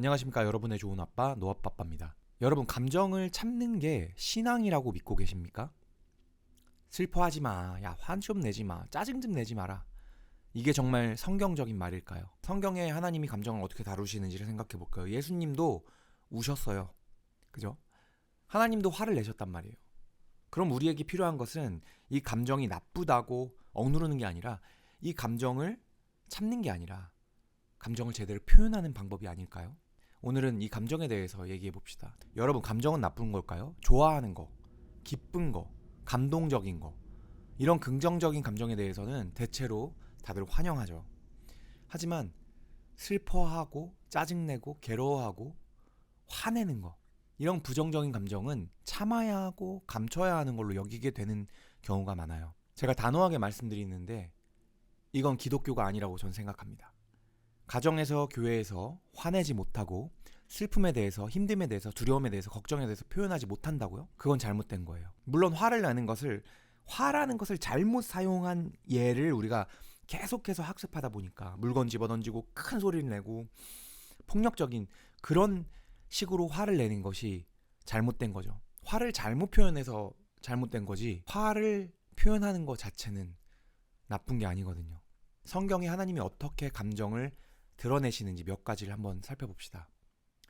안녕하십니까. 여러분의 좋은 아빠 노아빠빠입니다. 여러분, 감정을 참는 게 신앙이라고 믿고 계십니까? 슬퍼하지 마, 야 화 좀 내지 마, 짜증 좀 내지 마라. 이게 정말 성경적인 말일까요? 성경에 하나님이 감정을 어떻게 다루시는지를 생각해 볼까요? 예수님도 우셨어요. 그죠? 하나님도 화를 내셨단 말이에요. 그럼 우리에게 필요한 것은 이 감정이 나쁘다고 억누르는 게 아니라, 이 감정을 참는 게 아니라 감정을 제대로 표현하는 방법이 아닐까요? 오늘은 이 감정에 대해서 얘기해 봅시다. 여러분, 감정은 나쁜 걸까요? 좋아하는 거, 기쁜 거, 감동적인 거, 이런 긍정적인 감정에 대해서는 대체로 다들 환영하죠. 하지만 슬퍼하고 짜증내고 괴로워하고 화내는 거, 이런 부정적인 감정은 참아야 하고 감춰야 하는 걸로 여기게 되는 경우가 많아요. 제가 단호하게 말씀드리는데 이건 기독교가 아니라고 저는 생각합니다. 가정에서, 교회에서 화내지 못하고 슬픔에 대해서, 힘듦에 대해서, 두려움에 대해서, 걱정에 대해서 표현하지 못한다고요? 그건 잘못된 거예요. 물론 화라는 것을 잘못 사용한 예를 우리가 계속해서 학습하다 보니까 물건 집어던지고 큰 소리를 내고 폭력적인 그런 식으로 화를 내는 것이 잘못된 거죠. 화를 잘못 표현해서 잘못된 거지, 화를 표현하는 것 자체는 나쁜 게 아니거든요. 성경에 하나님이 어떻게 감정을 드러내시는지 몇 가지를 한번 살펴봅시다.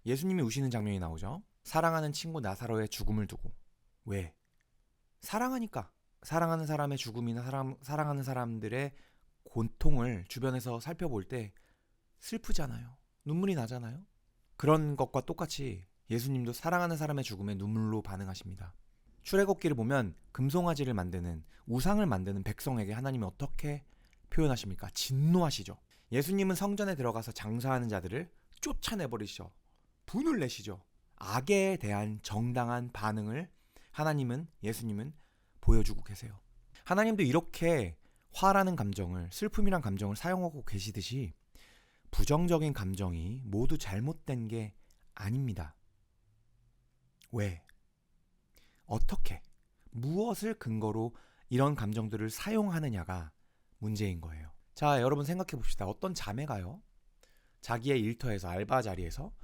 예수님이 우시는 장면이 나오죠. 사랑하는 친구 나사로의 죽음을 두고. 왜? 사랑하니까. 사랑하는 사람의 죽음이나 사랑하는 사람들의 고통을 주변에서 살펴볼 때 슬프잖아요. 눈물이 나잖아요. 그런 것과 똑같이 예수님도 사랑하는 사람의 죽음에 눈물로 반응하십니다. 출애굽기를 보면 금송아지를 만드는, 우상을 만드는 백성에게 하나님이 어떻게 표현하십니까? 진노하시죠. 예수님은 성전에 들어가서 장사하는 자들을 쫓아내버리시죠. 분을 내시죠. 악에 대한 정당한 반응을 예수님은 보여주고 계세요. 하나님도 이렇게 화라는 감정을, 슬픔이란 감정을 사용하고 계시듯이 부정적인 감정이 모두 잘못된 게 아닙니다. 왜? 어떻게? 무엇을 근거로 이런 감정들을 사용하느냐가 문제인 거예요. 자, 여러분 생각해 봅시다. 어떤 자매가요, 자기의 일터에서, 알바 자리에서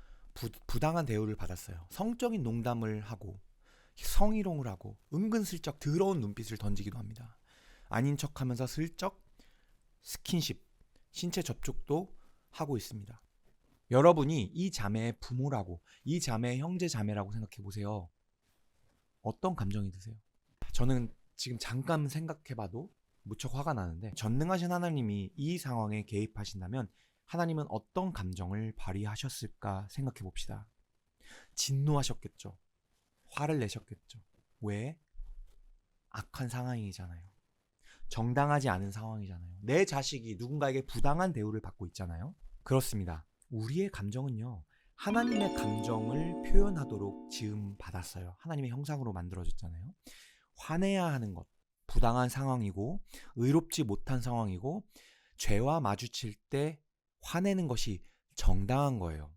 부당한 대우를 받았어요. 성적인 농담을 하고 성희롱을 하고 은근슬쩍 더러운 눈빛을 던지기도 합니다. 아닌 척하면서 슬쩍 스킨십, 신체 접촉도 하고 있습니다. 여러분이 이 자매의 부모라고, 이 자매의 형제 자매라고 생각해 보세요. 어떤 감정이 드세요? 저는 지금 잠깐 생각해봐도 무척 화가 나는데, 전능하신 하나님이 이 상황에 개입하신다면 하나님은 어떤 감정을 발휘하셨을까 생각해 봅시다. 진노하셨겠죠. 화를 내셨겠죠. 왜? 악한 상황이잖아요. 정당하지 않은 상황이잖아요. 내 자식이 누군가에게 부당한 대우를 받고 있잖아요. 그렇습니다. 우리의 감정은요, 하나님의 감정을 표현하도록 지음 받았어요. 하나님의 형상으로 만들어졌잖아요. 화내야 하는 것, 부당한 상황이고 의롭지 못한 상황이고 죄와 마주칠 때 화내는 것이 정당한 거예요.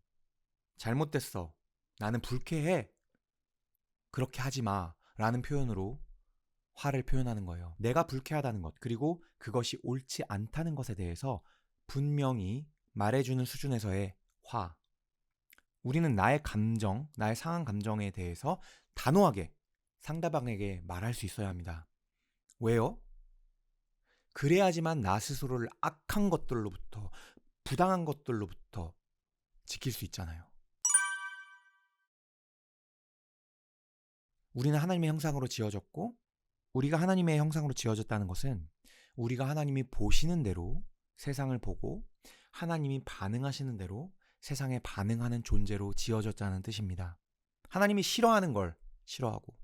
잘못됐어, 나는 불쾌해, 그렇게 하지 마 라는 표현으로 화를 표현하는 거예요. 내가 불쾌하다는 것, 그리고 그것이 옳지 않다는 것에 대해서 분명히 말해주는 수준에서의 화. 우리는 나의 감정, 나의 상한 감정에 대해서 단호하게 상대방에게 말할 수 있어야 합니다. 왜요? 그래야지만 나 스스로를 악한 것들로부터, 부당한 것들로부터 지킬 수 있잖아요. 우리는 하나님의 형상으로 지어졌고, 우리가 하나님의 형상으로 지어졌다는 것은 우리가 하나님이 보시는 대로 세상을 보고 하나님이 반응하시는 대로 세상에 반응하는 존재로 지어졌다는 뜻입니다. 하나님이 싫어하는 걸 싫어하고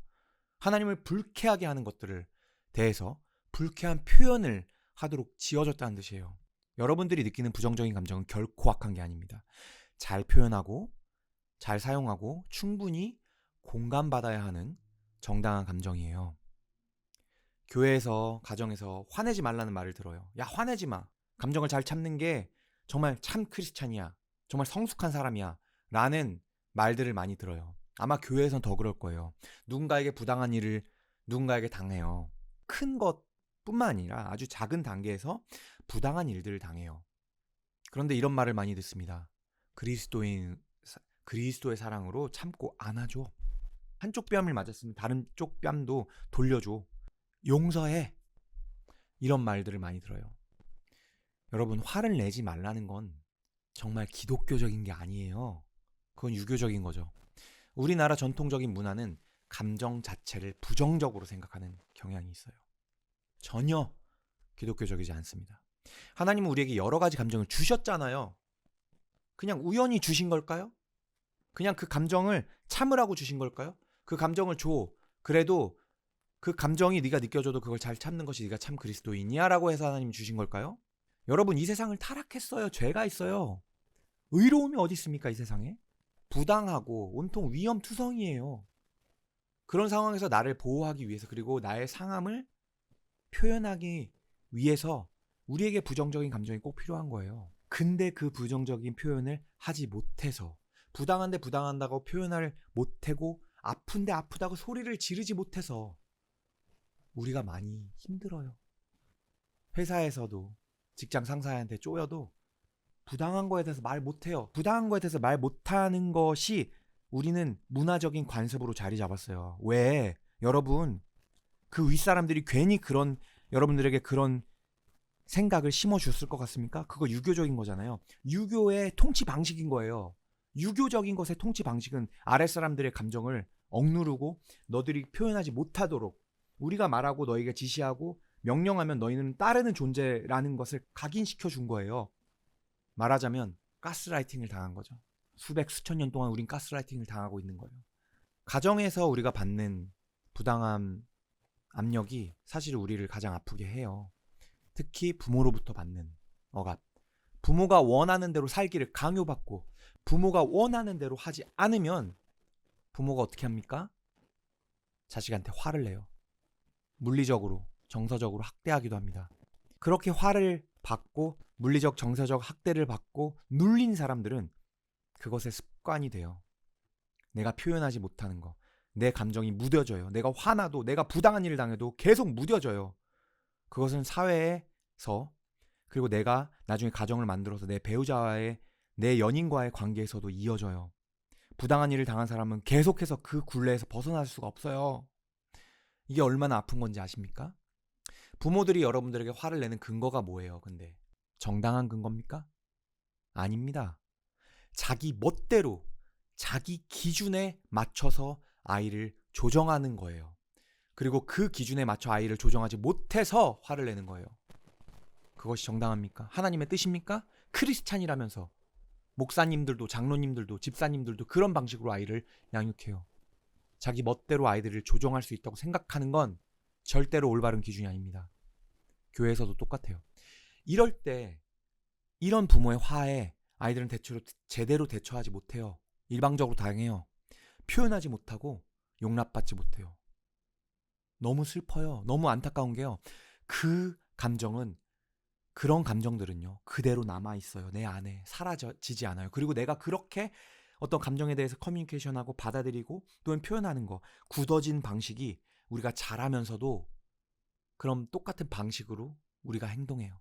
하나님을 불쾌하게 하는 것들을 대해서 불쾌한 표현을 하도록 지어졌다는 뜻이에요. 여러분들이 느끼는 부정적인 감정은 결코 악한 게 아닙니다. 잘 표현하고 잘 사용하고 충분히 공감받아야 하는 정당한 감정이에요. 교회에서, 가정에서 화내지 말라는 말을 들어요. 야, 화내지 마. 감정을 잘 참는 게 정말 참 크리스찬이야. 정말 성숙한 사람이야. 라는 말들을 많이 들어요. 아마 교회에선 더 그럴 거예요. 누군가에게 부당한 일을 누군가에게 당해요. 큰 것뿐만 아니라 아주 작은 단계에서 부당한 일들을 당해요. 그런데 이런 말을 많이 듣습니다. 그리스도의 사랑으로 참고 안아줘. 한쪽 뺨을 맞았으면 다른 쪽 뺨도 돌려줘. 용서해. 이런 말들을 많이 들어요. 여러분, 화를 내지 말라는 건 정말 기독교적인 게 아니에요. 그건 유교적인 거죠. 우리나라 전통적인 문화는 감정 자체를 부정적으로 생각하는 경향이 있어요. 전혀 기독교적이지 않습니다. 하나님은 우리에게 여러 가지 감정을 주셨잖아요. 그냥 우연히 주신 걸까요? 그냥 그 감정을 참으라고 주신 걸까요? 그 감정을 줘. 그래도 그 감정이 네가 느껴져도 그걸 잘 참는 것이 네가 참 그리스도인이야 라고 해서 하나님이 주신 걸까요? 여러분, 이 세상을 타락했어요. 죄가 있어요. 의로움이 어디 있습니까, 이 세상에? 부당하고 온통 위험투성이에요. 그런 상황에서 나를 보호하기 위해서, 그리고 나의 상함을 표현하기 위해서 우리에게 부정적인 감정이 꼭 필요한 거예요. 근데 그 부정적인 표현을 하지 못해서, 부당한데 부당한다고 표현을 못하고, 아픈데 아프다고 소리를 지르지 못해서 우리가 많이 힘들어요. 회사에서도 직장 상사한테 쪼여도 부당한 거에 대해서 말 못해요. 부당한 거에 대해서 말 못하는 것이 우리는 문화적인 관습으로 자리 잡았어요. 왜? 여러분, 그 윗사람들이 괜히 그런 여러분들에게 그런 생각을 심어줬을 것 같습니까? 그거 유교적인 거잖아요. 유교의 통치 방식인 거예요. 유교적인 것의 통치 방식은 아랫사람들의 감정을 억누르고 너들이 표현하지 못하도록 우리가 말하고 너희가 지시하고 명령하면 너희는 따르는 존재라는 것을 각인시켜 준 거예요. 말하자면 가스라이팅을 당한 거죠. 수백 수천 년 동안 우린 가스라이팅을 당하고 있는 거예요. 가정에서 우리가 받는 부당함, 압력이 사실 우리를 가장 아프게 해요. 특히 부모로부터 받는 억압. 부모가 원하는 대로 살기를 강요받고 부모가 원하는 대로 하지 않으면 부모가 어떻게 합니까? 자식한테 화를 내요. 물리적으로, 정서적으로 학대하기도 합니다. 그렇게 화를 받고 물리적, 정서적 학대를 받고 눌린 사람들은 그것의 습관이 돼요. 내가 표현하지 못하는 거. 내 감정이 무뎌져요. 내가 화나도 내가 부당한 일을 당해도 계속 무뎌져요. 그것은 사회에서, 그리고 내가 나중에 가정을 만들어서 내 배우자와의, 내 연인과의 관계에서도 이어져요. 부당한 일을 당한 사람은 계속해서 그 굴레에서 벗어날 수가 없어요. 이게 얼마나 아픈 건지 아십니까? 부모들이 여러분들에게 화를 내는 근거가 뭐예요? 근데 정당한 근거입니까? 아닙니다. 자기 멋대로 자기 기준에 맞춰서 아이를 조정하는 거예요. 그리고 그 기준에 맞춰 아이를 조정하지 못해서 화를 내는 거예요. 그것이 정당합니까? 하나님의 뜻입니까? 크리스찬이라면서 목사님들도, 장로님들도, 집사님들도 그런 방식으로 아이를 양육해요. 자기 멋대로 아이들을 조정할 수 있다고 생각하는 건 절대로 올바른 기준이 아닙니다. 교회에서도 똑같아요. 이럴 때 이런 부모의 화에 아이들은 대체로 제대로 대처하지 못해요. 일방적으로 당해요. 표현하지 못하고 용납받지 못해요. 너무 슬퍼요. 너무 안타까운 게요. 그 감정은, 그런 감정들은요, 그대로 남아있어요. 내 안에 사라지지 않아요. 그리고 내가 그렇게 어떤 감정에 대해서 커뮤니케이션하고 받아들이고 또는 표현하는 거, 굳어진 방식이 우리가 자라면서도 그럼 똑같은 방식으로 우리가 행동해요.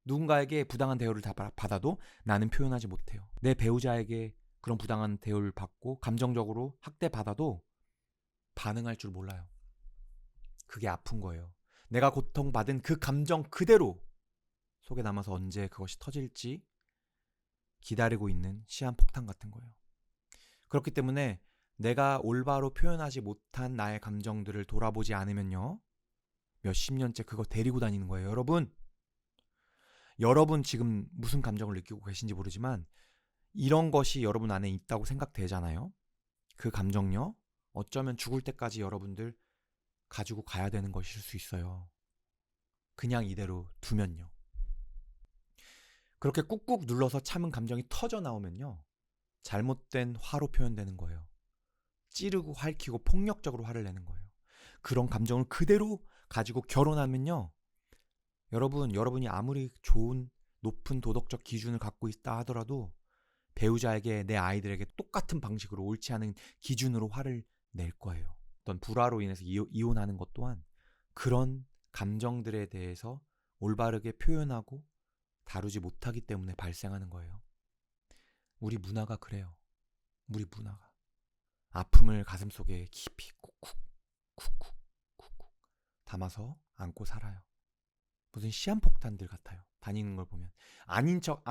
누군가에게 부당한 대우를 다 받아도 나는 표현하지 못해요. 내 배우자에게 그런 부당한 대우를 받고 감정적으로 학대받아도 반응할 줄 몰라요. 그게 아픈 거예요. 내가 고통받은 그 감정 그대로 속에 남아서 언제 그것이 터질지 기다리고 있는 시한폭탄 같은 거예요. 그렇기 때문에 내가 올바로 표현하지 못한 나의 감정들을 돌아보지 않으면요, 몇십 년째 그거 데리고 다니는 거예요. 여러분 지금 무슨 감정을 느끼고 계신지 모르지만 이런 것이 여러분 안에 있다고 생각되잖아요. 그 감정요, 어쩌면 죽을 때까지 여러분들 가지고 가야 되는 것일 수 있어요. 그냥 이대로 두면요. 그렇게 꾹꾹 눌러서 참은 감정이 터져 나오면요, 잘못된 화로 표현되는 거예요. 찌르고 핥히고 폭력적으로 화를 내는 거예요. 그런 감정을 그대로 가지고 결혼하면요, 여러분이 아무리 좋은 높은 도덕적 기준을 갖고 있다 하더라도 배우자에게, 내 아이들에게 똑같은 방식으로 옳지 않은 기준으로 화를 낼 거예요. 어떤 불화로 인해서 이혼하는 것 또한 그런 감정들에 대해서 올바르게 표현하고 다루지 못하기 때문에 발생하는 거예요. 우리 문화가 그래요. 물이 무나가. 아픔을 가슴속에 깊이 쿡쿡 쿡쿡 쿡쿡 담아서 안고 살아요. 무슨 시한폭탄들 같아요. 다니는 걸 보면 아닌 척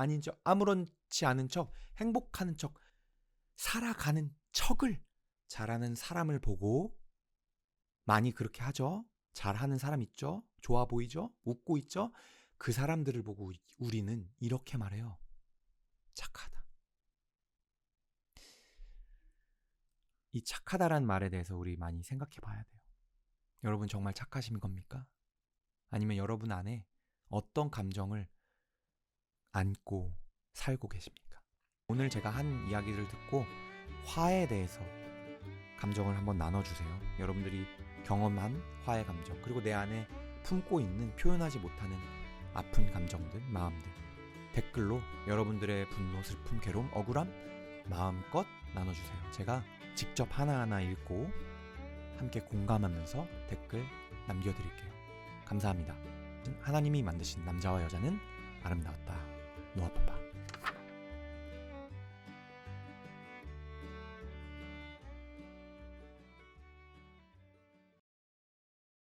아무렇지 않은 척 행복하는 척 살아가는 척을 잘하는 사람을 보고 많이 그렇게 하죠. 잘하는 사람 있죠. 좋아 보이죠. 웃고 있죠. 그 사람들을 보고 우리는 이렇게 말해요. 착하다. 이 착하다란 말에 대해서 우리 많이 생각해 봐야 돼요. 여러분 정말 착하신 겁니까? 아니면 여러분 안에 어떤 감정을 안고 살고 계십니까? 오늘 제가 한 이야기를 듣고 화에 대해서 감정을 한번 나눠주세요. 여러분들이 경험한 화의 감정, 그리고 내 안에 품고 있는 표현하지 못하는 아픈 감정들, 마음들, 댓글로 여러분들의 분노, 슬픔, 괴로움, 억울함 마음껏 나눠주세요. 제가 직접 하나하나 읽고 함께 공감하면서 댓글 남겨드릴게요. 감사합니다. 하나님이 만드신 남자와 여자는 아름다웠다. 노아빠빠.